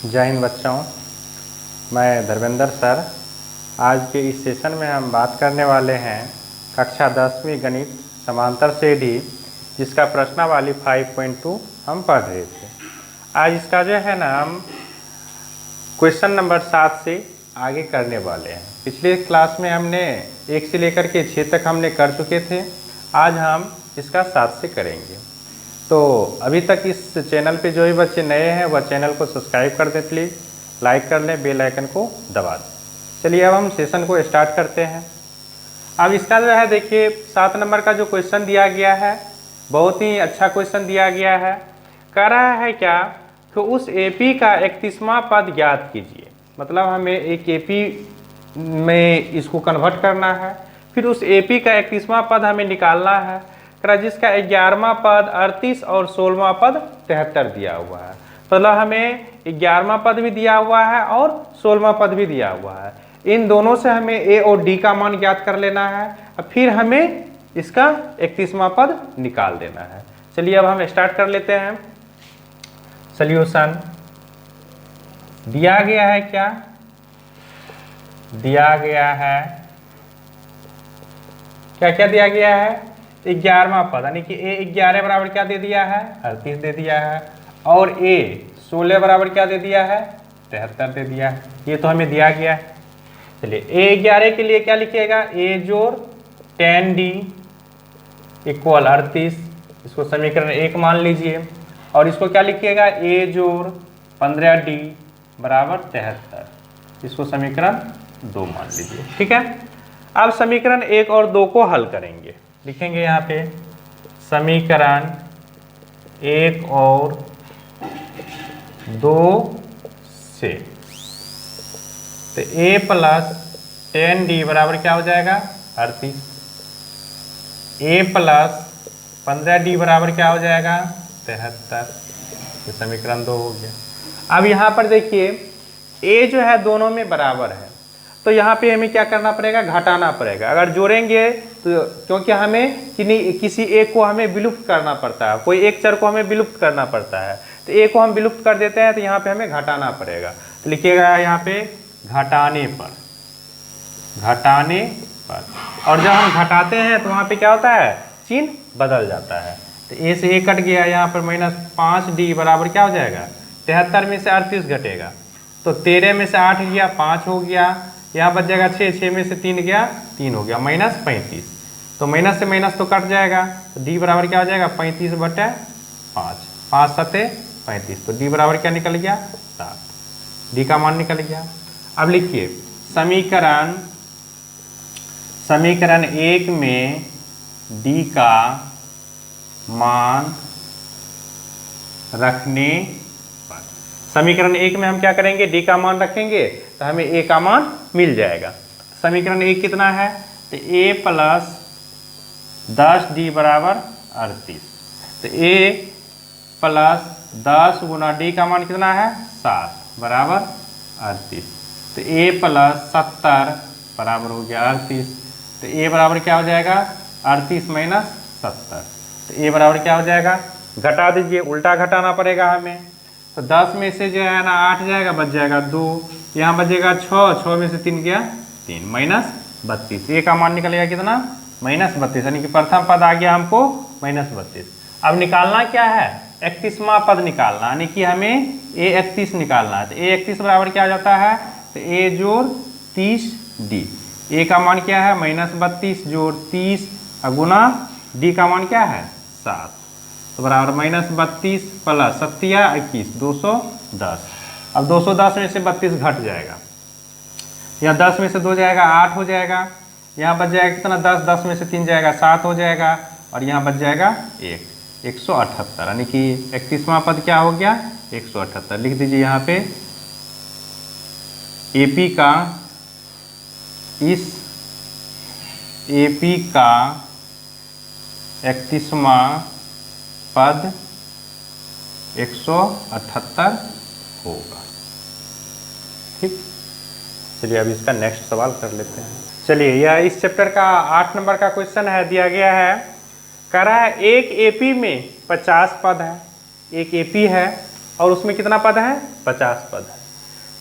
जय हिंद बच्चों, मैं धर्मेंद्र सर। आज के इस सेशन में हम बात करने वाले हैं कक्षा 10वीं गणित समांतर श्रेणी, जिसका प्रश्नावली 5.2 हम पढ़ रहे थे। आज इसका जो है ना हम क्वेश्चन नंबर 7 से आगे करने वाले हैं। पिछले क्लास में हमने 1 से लेकर के 6 तक हमने कर चुके थे। आज हम इसका 7 से करेंगे। तो अभी तक इस चैनल पे जो भी बच्चे नए हैं वह चैनल को सब्सक्राइब कर दें, प्लीज़ लाइक कर लें, बेल आइकन को दबा दें। चलिए अब हम सेशन को स्टार्ट करते हैं। अब इसका जो है देखिए 7 नंबर का जो क्वेश्चन दिया गया है बहुत ही अच्छा क्वेश्चन दिया गया है। कह रहा है क्या कि उस एपी का 31वां पद ज्ञात कीजिए। मतलब हमें एक एपी में इसको कन्वर्ट करना है, फिर उस एपी का 31वां पद हमें निकालना है, जिसका 11वां पद 38 और 16वां पद 73 दिया हुआ है। मतलब हमें 11वां पद भी दिया हुआ है और 16वां पद भी दिया हुआ है। इन दोनों से हमें ए और डी का मान ज्ञात कर लेना है और फिर हमें इसका 31वां पद निकाल देना है। चलिए अब हम स्टार्ट कर लेते हैं। सॉल्यूशन दिया गया है, क्या दिया गया है, क्या क्या दिया गया है? 11वां पद, यानी कि ए 11 बराबर क्या दे दिया है? 38 दे दिया है। और ए 16 बराबर क्या दे दिया है? 73 दे दिया है। ये तो हमें दिया गया है। चलिए ए 11 के लिए क्या लिखिएगा? ए जोड़ 10d इक्वल 38, इसको समीकरण 1 मान लीजिए। और इसको क्या लिखिएगा? ए जोड़ 15d बराबर 73, इसको समीकरण 2 मान लीजिए। ठीक है, अब समीकरण 1 और 2 को हल करेंगे। लिखेंगे यहाँ पे समीकरण 1 और 2 से, तो a प्लस 10d बराबर क्या हो जाएगा? 38। a प्लस 15d बराबर क्या हो जाएगा? 73। ये समीकरण 2 हो गया। अब यहाँ पर देखिए a जो है दोनों में बराबर है, तो यहाँ पे हमें क्या करना पड़ेगा? घटाना पड़ेगा। अगर जोड़ेंगे तो क्योंकि हमें किसी एक को हमें विलुप्त करना पड़ता है, कोई एक चर को हमें विलुप्त करना पड़ता है, तो एक को हम विलुप्त कर देते हैं, तो यहाँ पे हमें घटाना पड़ेगा। तो लिखिएगा यहाँ पे घटाने पर, घटाने पर। और जब हम घटाते हैं तो वहाँ पे क्या होता है? चिन्ह बदल जाता है। तो ए से ए कट गया, यहाँ पर -5d बराबर क्या हो जाएगा? 73 में से 38 घटेगा तो 13 में से 8 गया 5 हो गया, यहाँ बच जाएगा 6 में से 3 गया 3 हो गया, -35। तो माइनस से माइनस तो कट जाएगा, तो डी बराबर क्या हो जाएगा? 35/5, 5 7 35। तो डी बराबर क्या निकल गया? 7। डी का मान निकल गया। अब लिखिए समीकरण 1 में डी का मान रखने पर, समीकरण 1 में हम क्या करेंगे? डी का मान रखेंगे तो हमें ए का मान मिल जाएगा। समीकरण 1 कितना है? तो ए प्लस 10d बराबर 38। तो ए प्लस 10 गुना डी का मान कितना है? 7 बराबर 38। तो ए प्लस 70 बराबर हो गया 38। तो ए बराबर क्या हो जाएगा? 38 माइनस 70। तो ए बराबर क्या हो जाएगा? घटा दीजिए, उल्टा घटाना पड़ेगा हमें। तो 10 में से जो है ना 8 जाएगा, बच जाएगा 2, यहाँ बचेगा 6 में से 3 गया 3, -32। ए का मान निकलेगा कितना? -32, यानी कि प्रथम पद आ गया हमको -32। अब निकालना क्या है? 31वां पद निकालना, यानी कि हमें ए 31 निकालना है। तो ए 31 बराबर क्या आ जाता है? तो ए जोड़ 30d, ए का मान क्या है? -32 जोड़ 30 गुना डी का मान क्या है? 7, तो बराबर -32 प्लस 7 21 210। अब 210 में से 32 घट जाएगा, यहाँ 10 में से 2 जाएगा 8 हो जाएगा, यहाँ बच जाएगा कितना? 10 में से 3 जाएगा 7 हो जाएगा, और यहाँ बच जाएगा 178, यानी कि 31वां पद क्या हो गया? 178। लिख दीजिए यहाँ पे एपी का, इस एपी का 31वां पद 178 होगा। ठीक, चलिए अब इसका नेक्स्ट सवाल कर लेते हैं। चलिए यह इस चैप्टर का 8 नंबर का क्वेश्चन है। दिया गया है, कह रहा है एक एपी में 50 पद है। एक एपी है और उसमें कितना पद है, 50 पद है।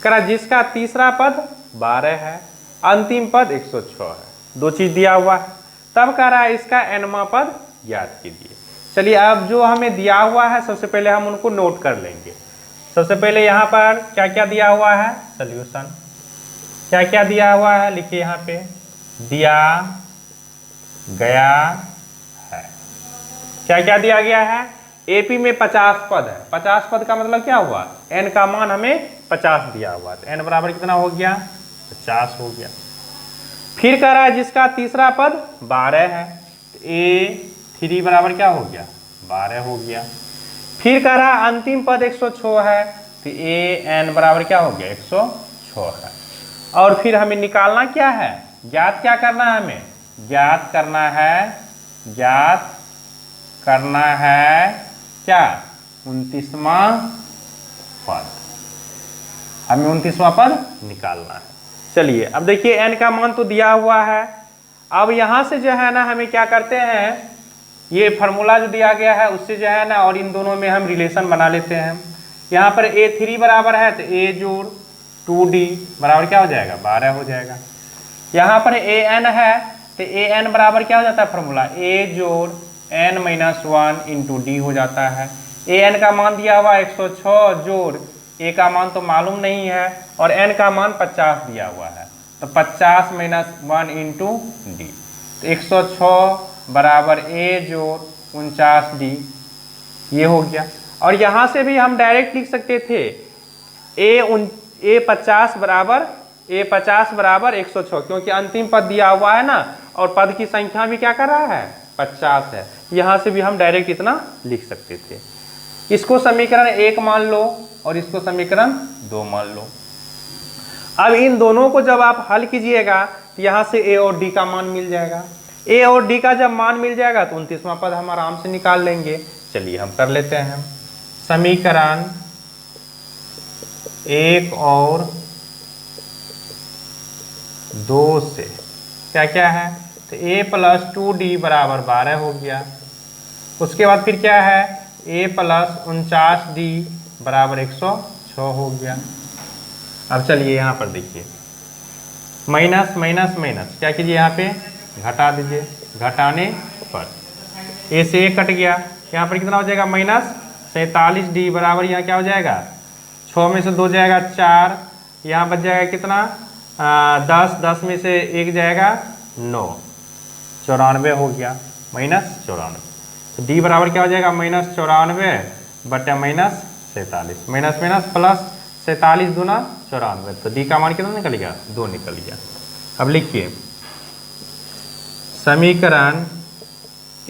कह रहा जिसका तीसरा पद 12 है, अंतिम पद 106 है, दो चीज दिया हुआ है। तब कह रहा है इसका nवां पद ज्ञात कीजिए। चलिए अब जो हमें दिया हुआ है सबसे पहले हम उनको नोट कर लेंगे। सबसे पहले यहाँ पर क्या क्या दिया हुआ है, सॉल्यूशन क्या क्या दिया हुआ है लिखिए यहाँ पे, दिया गया है। क्या क्या दिया गया है, एपी में 50 पद है। 50 पद का मतलब क्या हुआ, n का मान हमें 50 दिया हुआ है, तो n बराबर कितना हो गया, 50 हो गया। फिर कह रहा है जिसका तीसरा पद 12 है, तो A3 बराबर क्या हो गया, 12 हो गया। फिर कह रहा है अंतिम पद 106 है, तो AN बराबर क्या हो गया, 106 है। और फिर हमें निकालना क्या है, ज्ञात क्या करना है, हमें ज्ञात करना है क्या, 29वां पद, हमें 29वां पद निकालना है। चलिए अब देखिए n का मान तो दिया हुआ है। अब यहां से जो है ना हमें क्या करते हैं, ये फार्मूला जो दिया गया है उससे जो है ना और इन दोनों में हम रिलेशन बना लेते हैं। यहाँ पर A3 बराबर है तो A जोड़ 2D बराबर क्या हो जाएगा, 12 हो जाएगा। यहाँ पर AN है तो AN बराबर क्या हो जाता है, फार्मूला A जोड़ n माइनस 1 इंटू डी हो जाता है। AN का मान दिया हुआ 106 जोड़ A का मान तो मालूम नहीं है और n का मान 50 दिया हुआ है, तो 50 माइनस 1 इंटू डी, तो 106 बराबर A जोड़ 49D, ये हो गया। और यहाँ से भी हम डायरेक्ट लिख सकते थे A50 बराबर 106, क्योंकि अंतिम पद दिया हुआ है ना और पद की संख्या भी क्या कर रहा है, 50 है। यहाँ से भी हम डायरेक्ट इतना लिख सकते थे। इसको समीकरण 1 मान लो और इसको समीकरण 2 मान लो। अब इन दोनों को जब आप हल कीजिएगा तो यहाँ से A और D का मान मिल जाएगा। A और D का जब मान मिल जाएगा तो 29वां पद हम आराम से निकाल लेंगे। चलिए हम कर लेते हैं। समीकरण 1 और 2 से क्या क्या है, तो A प्लस 2D बराबर 12 हो गया। उसके बाद फिर क्या है, A प्लस 49D बराबर 106 हो गया। अब चलिए यहाँ पर देखिए, माइनस माइनस माइनस क्या कीजिए, यहाँ पे घटा दीजिए। घटाने पर A से A कट गया, यहाँ पर कितना हो जाएगा, माइनस 47D बराबर यहाँ क्या हो जाएगा, 6 में से 2 जाएगा 4, यहाँ बच जाएगा कितना 10, 10 में से 1 जाएगा 9, 94 हो गया, माइनस 94। तो D बराबर क्या हो जाएगा, माइनस 94 बटे माइनस 47, माइनस माइनस प्लस 47 दूना 94, तो D का मान कितना निकल गया, 2 निकल गया। अब लिखिए समीकरण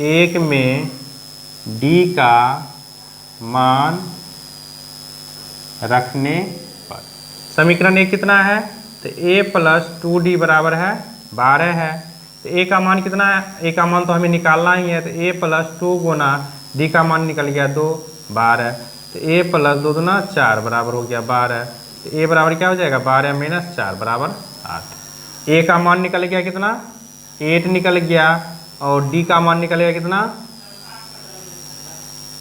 1 में D का मान रखने पर, समीकरण 1 कितना है, तो A प्लस 2D बराबर है 12 है, तो A का मान कितना है, A का मान तो हमें निकालना ही है, तो A प्लस 2 गुना D का मान निकल गया 2, 12, तो A प्लस 2 दूना 4 बराबर हो गया 12, तो A बराबर क्या हो जाएगा, 12 माइनस 4 बराबर 8। A का मान निकल गया कितना, 8 निकल गया, और D का मान निकल गया कितना,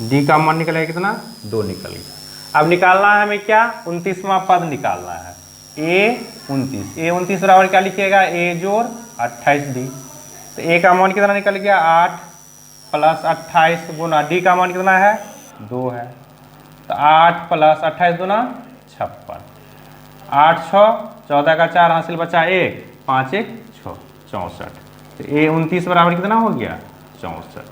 D का मान निकल गया कितना, 2 निकल गया। अब निकालना है हमें क्या, 29वां पद निकालना है, A29 बराबर क्या लिखिएगा, A जोड़ 28D, तो A का मान कितना निकल गया 8 प्लस 28 गुना D का मान कितना है 2 है, तो 8 प्लस 28 गुना 56, 8 6 14 का 4 हासिल बचा 1, 5 1 6 64, तो A29 बराबर कितना हो गया 64,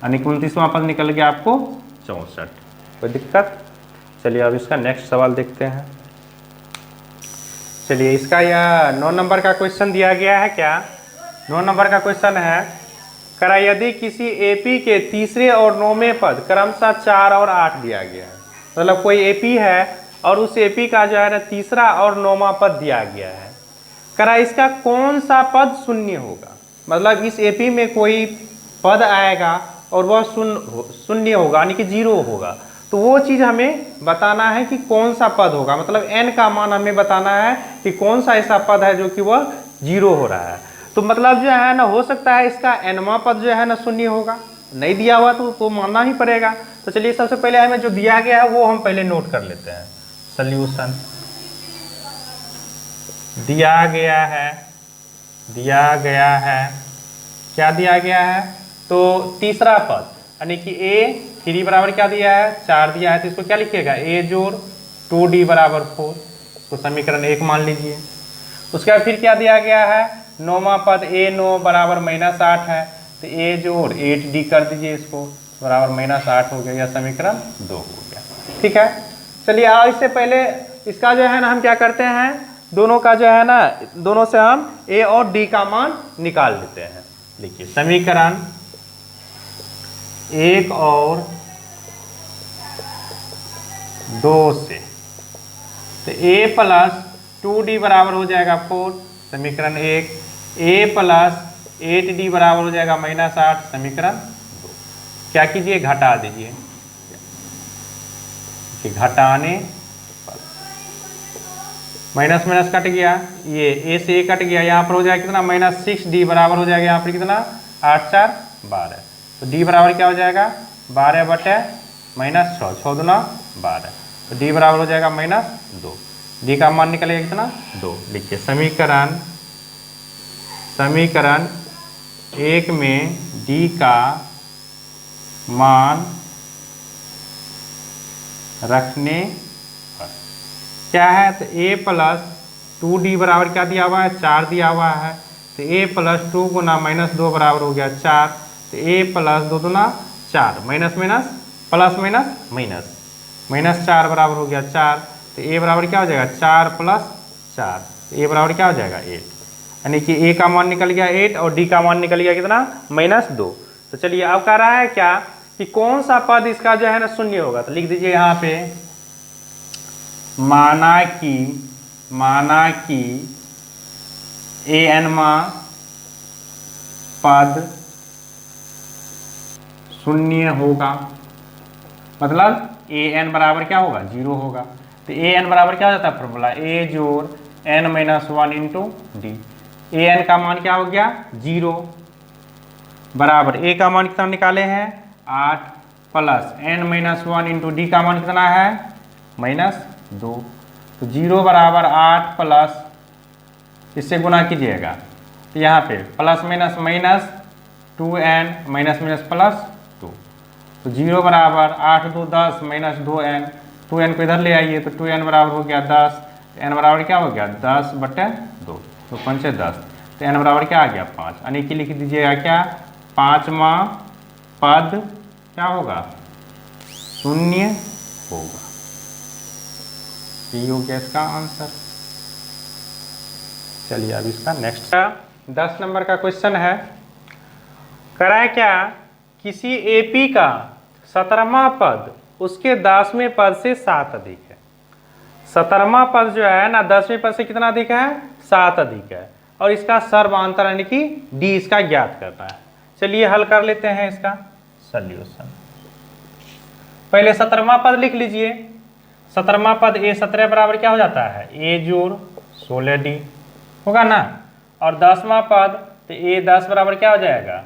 यानी 29वां पद निकल गया आपको 64। कोई दिक्कत। चलिए अब इसका नेक्स्ट सवाल देखते हैं। चलिए इसका यह 9 नंबर का क्वेश्चन दिया गया है। क्या 9 नंबर का क्वेश्चन है, करा यदि किसी एपी के तीसरे और 9वें पद क्रमशः 4 और 8 दिया गया है, मतलब कोई एपी है और उस एपी का जो है ना तीसरा और 9वां पद दिया गया है, करा इसका कौन सा पद शून्य होगा, मतलब इस एपी में कोई पद आएगा और वह शून्य होगा यानी कि 0 होगा, तो वो चीज़ हमें बताना है कि कौन सा पद होगा, मतलब n का मान हमें बताना है कि कौन सा ऐसा पद है जो कि वह 0 हो रहा है। तो मतलब जो है ना हो सकता है इसका nवां पद जो है ना शून्य होगा, नहीं दिया हुआ तो मानना ही पड़ेगा। तो चलिए सबसे पहले हमें जो दिया गया है वो हम पहले नोट कर लेते हैं। सॉल्यूशन दिया गया है, क्या दिया गया है, तो तीसरा पद यानी कि a3 बराबर क्या दिया है, 4 दिया है, तो इसको क्या लिखिएगा, a जोड़ 2d बराबर 4, तो समीकरण 1 मान लीजिए। उसके बाद फिर क्या दिया गया है, 9वां पद a9 बराबर -8 है, तो a जोड़ 8d कर दीजिए, इसको बराबर -8 हो गया, यह समीकरण 2 हो गया। ठीक है, चलिए आओ इससे पहले इसका जो है ना हम क्या करते हैं, दोनों का जो है ना, दोनों से हम a और d का मान निकाल लेते हैं। लिखिए समीकरण 1 और 2 से, तो a प्लस 2d बराबर हो जाएगा 4, समीकरण 1, a प्लस 8d बराबर हो जाएगा -8, समीकरण 2। क्या कीजिए, घटा दीजिए, घटाने पर माइनस माइनस कट गया, ये a से a कट गया, यहाँ पर हो जाएगा कितना, -6d बराबर हो जाएगा यहाँ पर कितना, 8 4 12, तो d बराबर क्या हो जाएगा, 12 बटे -6, 6 दूना 12, तो d बराबर हो जाएगा -2, d का मान निकलेगा कितना, 2। लिखिए समीकरण 1 में d का मान रखने पर क्या है, तो a प्लस 2d बराबर क्या दिया हुआ है, 4 दिया हुआ है, तो a प्लस 2 गुना -2 बराबर हो गया 4, तो a प्लस 2 दूना 4, माइनस माइनस प्लस माइनस -4 बराबर हो गया 4, तो a बराबर क्या हो जाएगा, 4 + 4, तो a बराबर क्या हो जाएगा 8, यानी कि a का मान निकल गया 8 और d का मान निकल गया कितना, -2। तो चलिए अब कह रहा है क्या कि कौन सा पद इसका जो है ना शून्य होगा, तो लिख दीजिए यहाँ पे, माना कि a n पद शून्य होगा, मतलब an बराबर क्या होगा, 0 होगा, तो an बराबर क्या हो जाता है फॉर्मूला, a जोड़ n-1 इंटू डी, an का मान क्या हो गया, 0 बराबर a का मान कितना निकाले हैं, 8 प्लस n-1 इंटू डी का मान कितना है, -2, तो 0 बराबर 8 प्लस, इससे गुना कीजिएगा, तो यहाँ पे plus minus minus 2n minus minus plus 2, तो 0 बराबर 8 2 10 -2n, 2n को इधर ले आइए, तो 2n बराबर हो गया 10, n बराबर क्या हो गया, 10 बटे 2, तो 5 10, तो n बराबर क्या आ गया, 5, यानी कि लिख दीजिएगा क्या, 5वां पद क्या होगा, शून्य होगा। ये हो गया इसका आंसर। चलिए अब इसका नेक्स्ट 10 नंबर का क्वेश्चन है, कराए क्या, किसी एपी का 17वां पद उसके 10वें पद से 7 अधिक है। 17वां पद जो है ना 10वें पद से कितना अधिक है, 7 अधिक है, और इसका सर्वांतर यानी कि डी इसका ज्ञात करना है। चलिए हल कर लेते हैं इसका सॉल्यूशन। पहले 17वां पद लिख लीजिए, 17वां पद a17 बराबर क्या हो जाता है, a जोड़ 16d होगा ना, और 10वां पद तो a10 बराबर क्या हो जाएगा,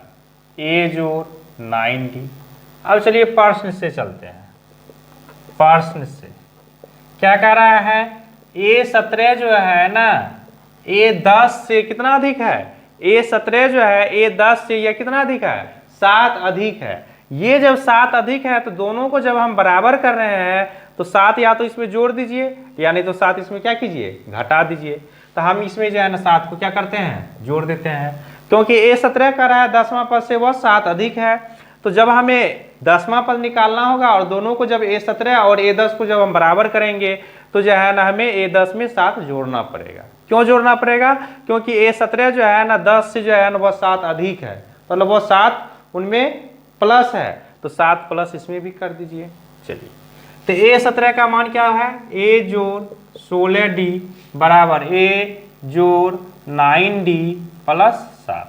a जोड़ 9d। अब चलिए पार्श्व से चलते हैं, पार्श्व से क्या कह रहा है, a17 जो है ना a10 से कितना अधिक है, a17 जो है a10 से यह कितना अधिक है, 7 अधिक है। ये जब 7 अधिक है तो दोनों को जब हम बराबर कर रहे हैं तो 7 या तो इसमें जोड़ दीजिए या नहीं तो 7 इसमें क्या कीजिए, घटा दीजिए। तो हम इसमें जो है ना 7 को क्या करते हैं, जोड़ देते हैं, क्योंकि a17 कर रहा है 10वां पद से वह 7 अधिक है। तो जब हमें 10वां पद निकालना होगा और दोनों को जब a17 और a10 को जब हम बराबर करेंगे तो जो है ना हमें a10 में 7 जोड़ना पड़ेगा। क्यों जोड़ना पड़ेगा, क्योंकि a17 जो है ना 10 से जो है ना वह 7 अधिक है, मतलब वह 7 उनमें प्लस है, तो 7 प्लस इसमें भी कर दीजिए। चलिए तो a17 का मान क्या है, a जोड़ 16d बराबर a जोड़ 9d प्लस 7,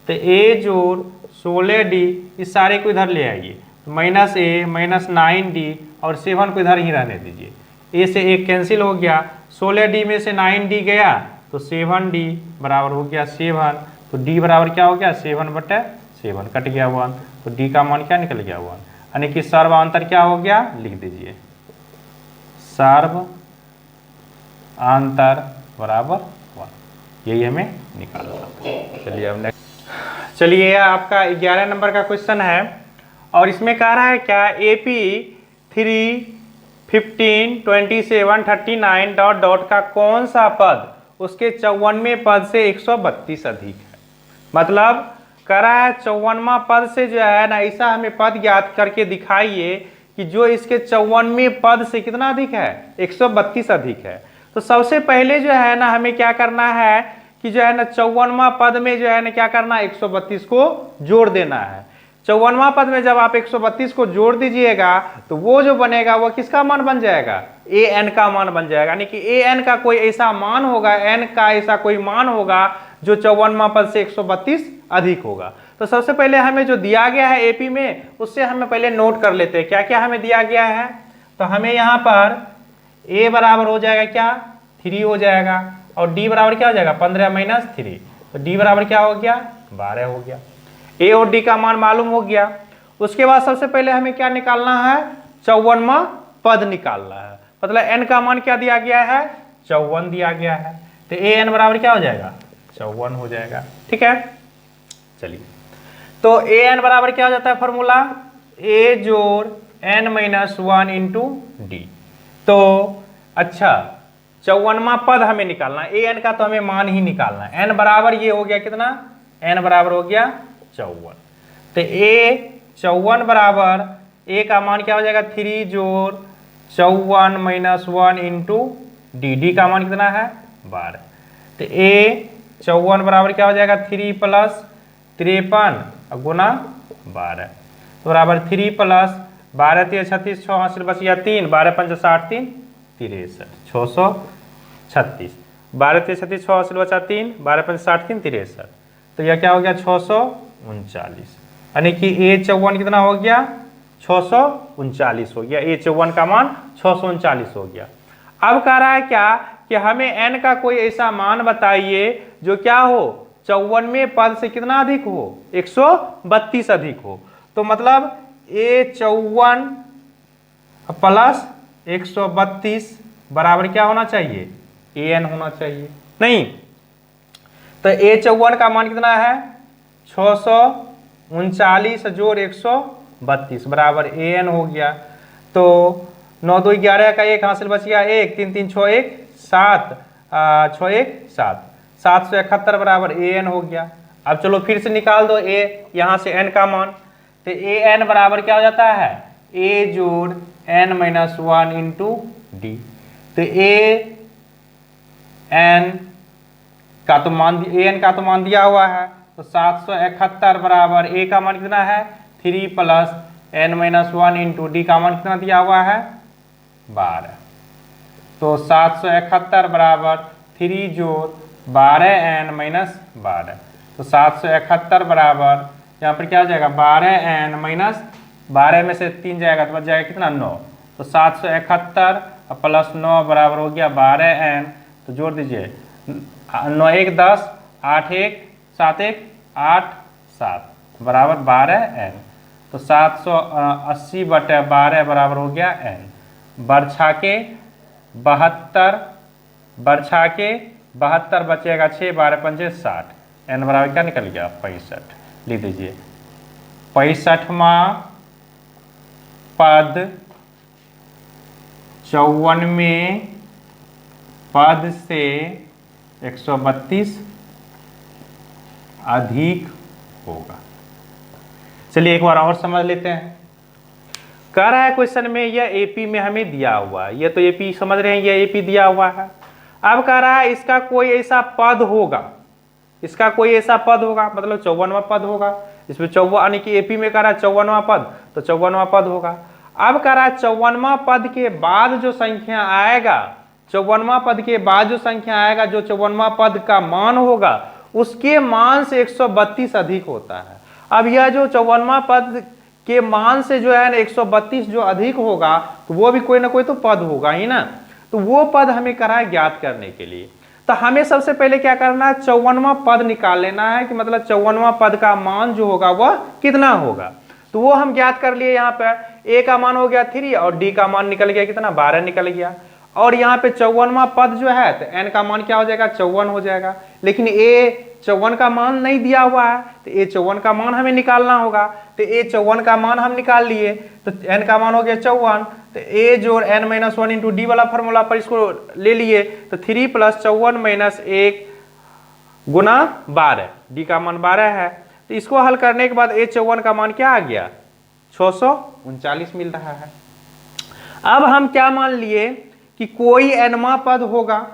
तो a जोड़ 16d इस सारे को इधर ले आइए, -a माइनस 9d और 7 को इधर ही रहने दीजिए, a से 1 कैंसिल हो गया, 16d में से 9d गया तो 7d बराबर हो गया 7, तो d बराबर क्या हो गया 7 बटे 7 कट गया 1, तो डी का मान क्या निकल गया 1, यानी कि सर्वांतर क्या हो गया, लिख दीजिए सर्व आंतर बराबर 1, यही हमें निकालना था। चलिए अब नेक्स्ट, चलिए आपका 11 नंबर का क्वेश्चन है और इसमें कह रहा है क्या, AP 3, 15, 27, 39 डॉट डॉट का कौन सा पद उसके 54वें पद से 132 अधिक है। मतलब कह रहा है 54वां पद से जो है ना, ऐसा हमें पद ज्ञात करके दिखाइए कि जो इसके 54वें पद से कितना अधिक है, 132 अधिक है। तो सबसे पहले जो है ना हमें क्या करना है कि जो है ना 54वां पद में जो है ना क्या करना है, 132 को जोड़ देना है। 54वां पद में जब आप 132 को जोड़ दीजिएगा तो वो जो बनेगा वो किसका मान बन जाएगा, an का मान बन जाएगा। यानी कि an का कोई ऐसा मान होगा, n का ऐसा कोई मान होगा जो 54वां पद से 132 अधिक होगा। तो सबसे पहले हमें जो दिया गया है AP में उससे हमें पहले नोट कर लेते हैं क्या क्या हमें दिया गया है। तो हमें यहाँ पर a बराबर हो जाएगा क्या, 3 हो जाएगा, और d बराबर क्या हो जाएगा, 15 माइनस 3, तो d बराबर क्या हो गया, 12 हो गया। a और d का मान मालूम हो गया। उसके बाद सबसे पहले हमें क्या निकालना है, 54वां पद निकालना है। मतलब n का मान क्या दिया गया है, 54 दिया गया है, तो an बराबर क्या हो जाएगा, 54 हो जाएगा। ठीक है, चलिए तो an बराबर क्या हो जाता है फॉर्मूला, a जोड़ n माइनस 1 इंटू डी। तो अच्छा 54वां पद हमें निकालना है, an का तो हमें मान ही निकालना है। n बराबर ये हो गया कितना, n बराबर हो गया 54, तो a 54 बराबर a का मान क्या हो जाएगा, 3 जोड़ 54 माइनस 1 इंटू डी का मान कितना है 12, तो a 54 बराबर क्या हो जाएगा, 3 प्लस 53 गुना 12, तो बराबर 3 प्लस 12 3 36 6 हासिल बच गया 3, 12 5 60 3 63 636, 12 3 36 6 हासिल बचा 3, 12 5 60 3 63, तो यह क्या हो गया 639, यानी कि a 54 कितना हो गया, 639 हो गया। a 54 का मान 639 हो गया। अब कह रहा है क्या कि हमें n का कोई ऐसा मान बताइए जो क्या हो, 54वें पद से कितना अधिक हो, 132 अधिक हो। तो मतलब a 54 प्लस 132 बराबर क्या होना चाहिए, an होना चाहिए, नहीं तो a 54 का मान कितना है, 639 जोड़ 132 बराबर an हो गया। तो 9 2 11 का 1 हासिल बच गया 1, 3 3 6 1 7 6 1 7, 771 बराबर an हो गया। अब चलो फिर से निकाल दो a यहाँ से n का मान, तो an बराबर क्या हो जाता है, a जोड़ n माइनस 1 इंटू डी। तो an का तो मान दिया हुआ है, तो 771 बराबर a का मान कितना है, 3 plus n minus 1 into D का मान कितना दिया हुआ है 12, तो 771 बराबर 3 जोड़ 12n माइनस 12, तो 771 बराबर यहाँ पर क्या हो जाएगा 12n माइनस 12 में से 3 जाएगा तो बच जाएगा कितना 9, तो 771 प्लस 9 बराबर हो गया 12n, तो जोड़ दीजिए 9 1 10 8 1 7 1 8 7 बराबर 12n, तो 780 बटे 12 बराबर हो गया n, बरछा के 72 बचेगा 6, 12 पंजे 60, n बराबर क्या निकल गया 65, लिख दीजिए 65वां पद 54वें पद से 132 अधिक होगा। चलिए एक बार और समझ लेते हैं। कह रहा है क्वेश्चन में यह एपी में हमें दिया हुआ है, ये तो एपी समझ रहे हैं, यह एपी दिया हुआ है। अब कह रहा है इसका कोई ऐसा पद होगा, इसका कोई ऐसा पद होगा, मतलब 54वां पद होगा। इसमें 54 यानी कि एपी में कह रहा है 54वां पद, तो 54वां पद होगा। अब कह रहा है 54वां पद के बाद जो संख्या आएगा, 54वां पद के बाद जो संख्या आएगा, जो 54वां पद का मान होगा उसके मान से 132 अधिक होता है। अब यह जो 54वां पद के मान से जो है ना 132 जो अधिक होगा, तो वो भी कोई ना कोई तो पद होगा ही ना, तो वो पद हमें करा है ज्ञात करने के लिए। तो हमें सबसे पहले क्या करना है, 54वां पद निकाल लेना है कि मतलब 54वां पद का मान जो होगा वह कितना होगा। तो वो हम ज्ञात कर लिए। यहाँ पर ए का मान हो गया 3 और डी का मान निकल गया कितना, 12 निकल गया। और यहाँ पे 54वां पद जो है तो एन का मान क्या हो जाएगा, 54 हो जाएगा। लेकिन ए 54 का मान नहीं दिया हुआ है, तो ए 54 का मान हमें निकालना होगा। तो ए 54 का मान हम निकाल लिए, तो एन का मान हो गया 54। तो ए जोड़ एन माइनस 1 इंटू डी वाला फॉर्मूला पर इसको ले लिए, तो 3 + 54 - 1 गुना 12, डी का मान 12 है। तो इसको हल करने के बाद ए 54 का मान क्या आ गया, 639 मिल रहा है। अब हम क्या मान लिए कि कोई एनवा पद होगा,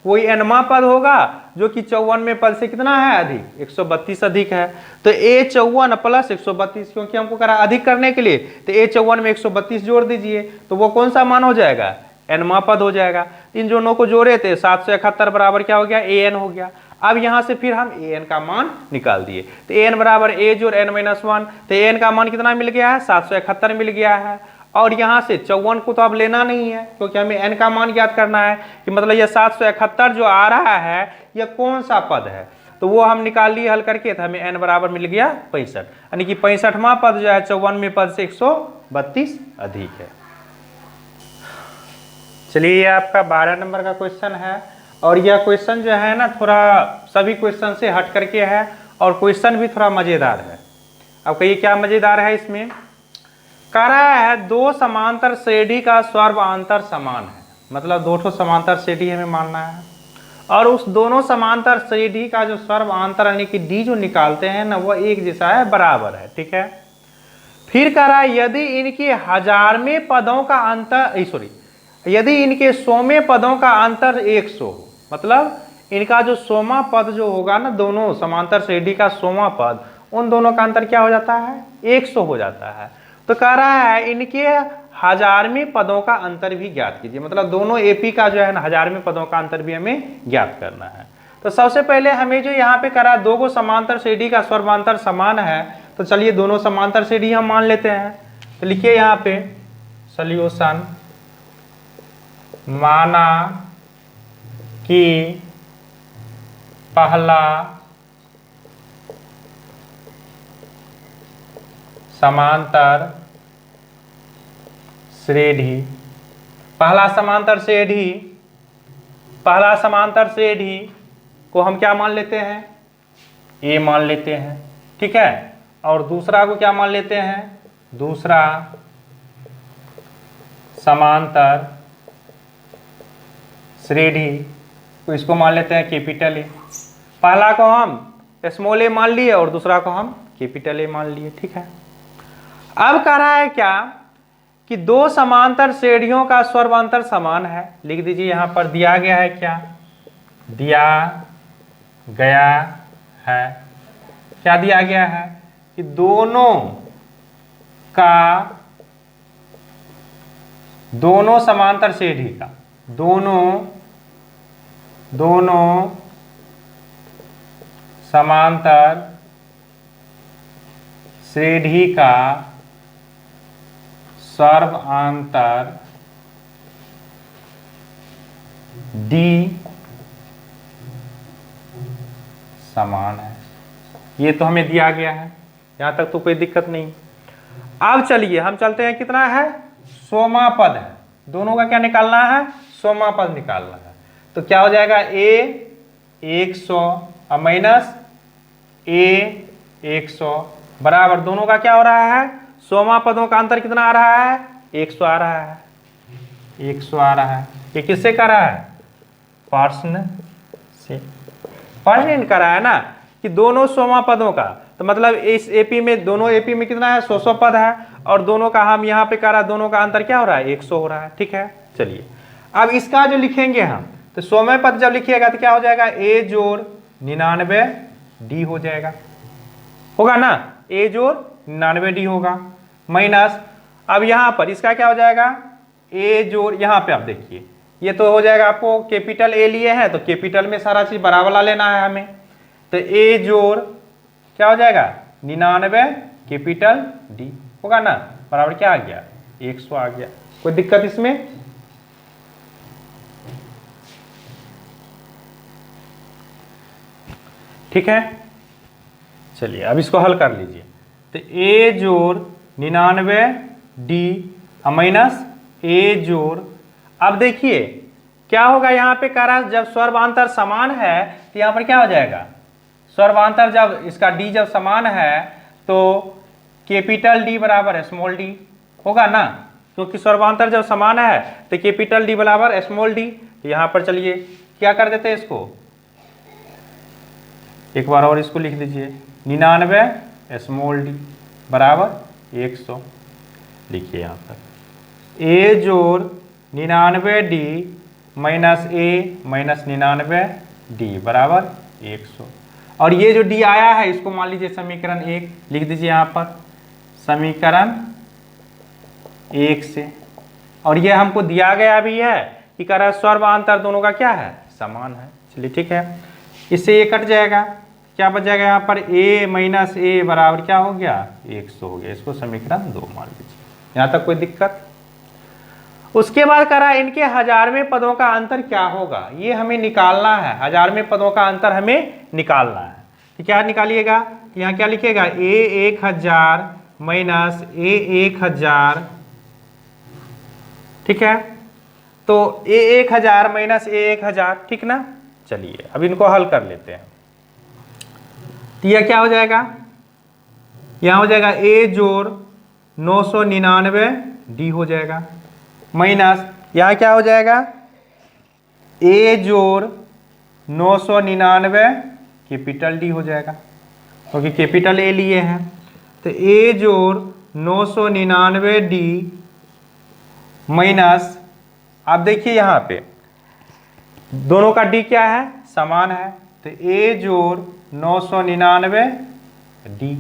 कोई एनवा पद होगा जो कि 54 में पद से कितना है अधिक, 132 अधिक है। तो ए 54 + 132, क्योंकि हमको करा अधिक करने के लिए, तो ए 54 में 132 जोड़ दीजिए, तो वो कौन सा मान हो जाएगा, एनवा पद हो जाएगा। इन दोनों को जोड़े थे 771 बराबर क्या हो गया, ए एन हो गया। अब यहां से फिर हम ए एन का मान निकाल दिए, तो ए एन बराबर ए जोड़ एन माइनस 1, तो ए एन का मान कितना मिल गया है, 771 मिल गया है। और यहाँ से 54 को तो अब लेना नहीं है, क्योंकि हमें n का मान ज्ञात करना है कि मतलब ये 771 जो आ रहा है यह कौन सा पद है। तो वो हम निकाल लिए हल करके, तो हमें n बराबर मिल गया 65, यानी कि 65वां पद जो है 54 में पद से 132 अधिक है। चलिए, ये आपका 12 नंबर का क्वेश्चन है। और यह क्वेश्चन जो है ना थोड़ा सभी क्वेश्चन से हट करके है, और क्वेश्चन भी थोड़ा मजेदार है। अब कहिए क्या मजेदार है इसमें। कह रहा है दो समांतर श्रेणी का सर्वांतर समान है, मतलब दो ठो समांतर श्रेणी हमें मानना है, और उस दोनों समांतर श्रेणी का जो सर्वांतर यानी कि डी जो निकालते हैं ना वह एक जैसा है, बराबर है, ठीक है। फिर कह रहा है यदि इनके 1000वें पदों का अंतर यदि इनके 100वें पदों का अंतर 100 हो, मतलब इनका जो 100वां पद जो होगा ना, दोनों समांतर श्रेणी का 100वां पद, उन दोनों का अंतर क्या हो जाता है, 100 हो जाता है। तो कह रहा है इनके 1000वें पदों का अंतर भी ज्ञात कीजिए, मतलब दोनों एपी का जो है ना 1000वें पदों का अंतर भी हमें ज्ञात करना है। तो सबसे पहले हमें जो यहाँ पे करा दो गो समांतर श्रेणी का सर्वांतर समान है, तो चलिए दोनों समांतर श्रेणी हम मान लेते हैं। तो लिखिए यहाँ पे सॉल्यूशन, माना कि पहला समांतर श्रेणी, पहला समांतर श्रेणी को हम क्या मान लेते हैं, ए मान लेते हैं, ठीक है। और दूसरा को क्या मान लेते हैं, दूसरा समांतर श्रेणी को इसको मान लेते हैं कैपिटल ए। पहला को हम स्मॉल ए मान लिए और दूसरा को हम कैपिटल ए मान लिए, ठीक है। अब कह रहा है क्या कि दो समांतर श्रेणियों का सर्वांतर समान है। लिख दीजिए, यहां पर दिया गया है, क्या दिया गया है, क्या दिया गया है कि दोनों समांतर श्रेणी का, दोनों समांतर श्रेणी का सर्वांतर डी समान है। ये तो हमें दिया गया है, यहां तक तो कोई दिक्कत नहीं। अब चलिए हम चलते हैं, कितना है, 100वां पद है, दोनों का क्या निकालना है, 100वां पद निकालना है। तो क्या हो जाएगा, ए 100 माइनस ए 100 बराबर, दोनों का क्या हो रहा है, 100वां पदों का अंतर कितना आ रहा है, 100 आ रहा है, 100 आ रहा है। ये किससे कर रहा है, प्रश्न से, प्रश्न कर रहा है ना कि दोनों 100वां पदों का, तो मतलब इस एपी में, दोनों एपी में कितना है, 100 पद है, और दोनों का हम यहाँ पे कर रहा है, दोनों का अंतर क्या हो रहा है, 100 हो रहा है, ठीक है। चलिए अब इसका जो लिखेंगे हम, तो 100वें पद जब लिखिएगा तो क्या हो जाएगा, ए जोड़ 99 डी हो जाएगा, होगा ना, ए जोड़ 99 डी होगा, माइनस अब यहाँ पर इसका क्या हो जाएगा, ए जोड़, यहाँ पे आप देखिए ये तो हो जाएगा, आपको कैपिटल ए लिए हैं तो कैपिटल में सारा चीज बराबर वाला लेना है हमें। तो ए जोड़ क्या हो जाएगा, 99 कैपिटल डी होगा ना, बराबर क्या आ गया, 100 आ गया। कोई दिक्कत इसमें, ठीक है, चलिए अब इसको हल कर लीजिए। तो a जोड़ 99 d माइनस a जोड़, अब देखिए क्या होगा यहाँ पे, कारण जब सर्वांतर समान है तो यहाँ पर क्या हो जाएगा, सर्वांतर जब इसका d जब समान है तो कैपिटल D बराबर स्मॉल d होगा ना, क्योंकि सर्वांतर जब समान है तो कैपिटल D बराबर स्मॉल d। तो यहाँ पर चलिए क्या कर देते हैं, इसको एक बार और इसको लिख दीजिए, 99 स्मॉल d बराबर 100। लिखिए यहाँ पर a जोड़ 99 d minus a minus 99 d बराबर 100। और ये जो d आया है इसको मान लीजिए समीकरण 1 लिख दीजिए यहाँ पर, समीकरण 1 से। और ये हमको दिया गया भी है कि कह सर्वांतर दोनों का क्या है, समान है। चलिए ठीक है, इससे ये कट जाएगा, क्या बच जाएगा यहाँ पर, a माइनस a बराबर क्या हो गया, 100 हो गया। इसको समीकरण 2 मान लीजिए। यहाँ तक कोई दिक्कत? उसके बाद करा इनके हजारवें पदों का अंतर क्या होगा, ये हमें निकालना है। हजारवें पदों का अंतर हमें निकालना है, तो क्या निकालिएगा, यहाँ क्या लिखिएगा, a 1000 माइनस a 1000, ठीक है, तो a 1000 माइनस a 1000, ठीक ना। चलिए अब इनको हल कर लेते हैं। तो यह क्या हो जाएगा, यहाँ हो जाएगा a जोड़ 999 d हो जाएगा, माइनस यहाँ क्या हो जाएगा, a जोड़ 999 कैपिटल D हो जाएगा, क्योंकि कैपिटल A लिए हैं। तो a जोड़ 999 d माइनस, आप देखिए यहाँ पे दोनों का d क्या है, समान है, तो a जोड़ 999 d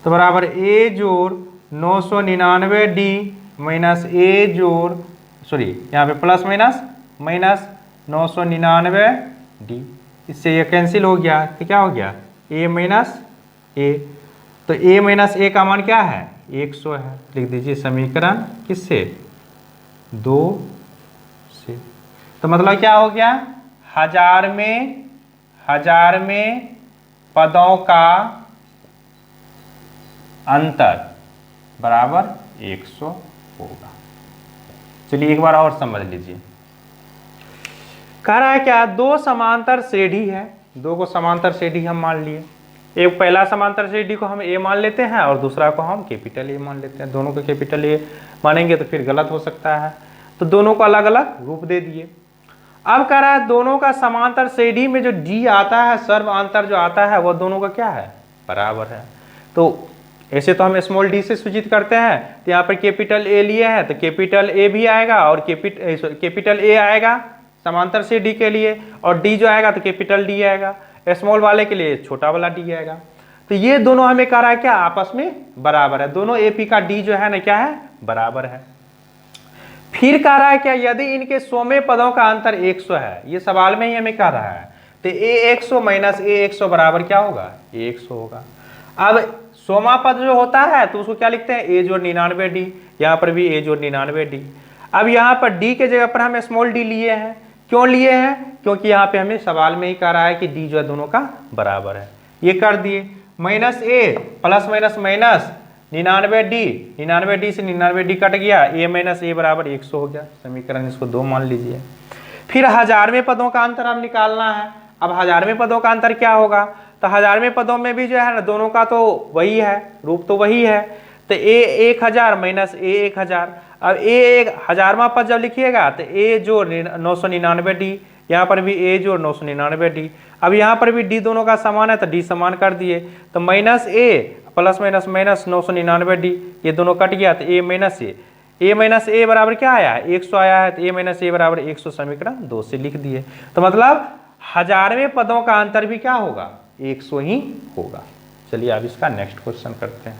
तो बराबर a जोड़ 999 d माइनस a जोड़, सॉरी यहाँ पे प्लस माइनस माइनस 999 d, इससे ये कैंसिल हो गया, तो क्या हो गया, a माइनस a, तो a माइनस a का मान क्या है, 100 है। लिख दीजिए समीकरण किससे, 2 से। तो मतलब क्या हो गया, हजार में पदों का अंतर बराबर 100 होगा। चलिए एक बार और समझ लीजिए। कह रहा है क्या, दो समांतर श्रेणी है, दो को समांतर श्रेणी हम मान लिए, एक पहला समांतर श्रेणी को हम a मान लेते हैं और दूसरा को हम कैपिटल A मान लेते हैं। दोनों को कैपिटल A मानेंगे तो फिर गलत हो सकता है, तो दोनों को अलग अलग रूप दे दिए। अब कह रहा है दोनों का समांतर श्रेणी में जो d आता है, सर्वांतर जो आता है वह दोनों का क्या है, बराबर है। तो ऐसे तो हम स्मॉल d से सूचित करते हैं, तो यहाँ पर कैपिटल A लिए हैं तो कैपिटल A भी आएगा और कैपिटल A आएगा समांतर से d के लिए, और d जो आएगा तो कैपिटल D आएगा, स्मॉल वाले के लिए छोटा वाला d आएगा। तो ये दोनों हमें कह रहा है क्या, आपस में बराबर है, दोनों AP का d जो है ना क्या है, बराबर है। फिर कह रहा है क्या, यदि इनके 100वें पदों का अंतर 100 है, ये सवाल में ही हमें कह रहा है, तो a 100 माइनस a 100 बराबर क्या होगा, a 100 होगा। अब 100वां पद जो होता है तो उसको क्या लिखते हैं, a जोड़ 99 d, यहाँ पर भी a जोड़ 99 d। अब यहाँ पर d के जगह पर हम स्मॉल d लिए हैं, क्यों लिए हैं, क्योंकि यहाँ पे हमें सवाल में ही कह रहा है कि d जो है दोनों का बराबर है। ये कर दिए, minus a plus minus minus 99 d से 99 d कट गया, a माइनस a बराबर 100 हो गया। समीकरण इसको 2 मान लीजिए। फिर हजारवें पदों का अंतर अब निकालना है। अब हजारवें पदों का अंतर क्या होगा, तो हजारवें पदों में भी जो है ना दोनों का तो वही है, रूप तो वही है, तो a 1000 माइनस a 1000। अब a 1000वां पद जब लिखिएगा तो a जोड़ 999 d, यहाँ पर भी a जोड़ 999 d। अब यहाँ पर भी d दोनों का समान है तो d समान कर दिए, तो minus a plus minus minus 999 d, ये दोनों कट गया तो a माइनस a बराबर क्या आया है, 100 आया है, तो a माइनस a बराबर 100 समीकरण 2 से लिख दिए। तो मतलब हजारवें पदों का अंतर भी क्या होगा, 100 ही होगा। चलिए अब इसका नेक्स्ट क्वेश्चन करते हैं।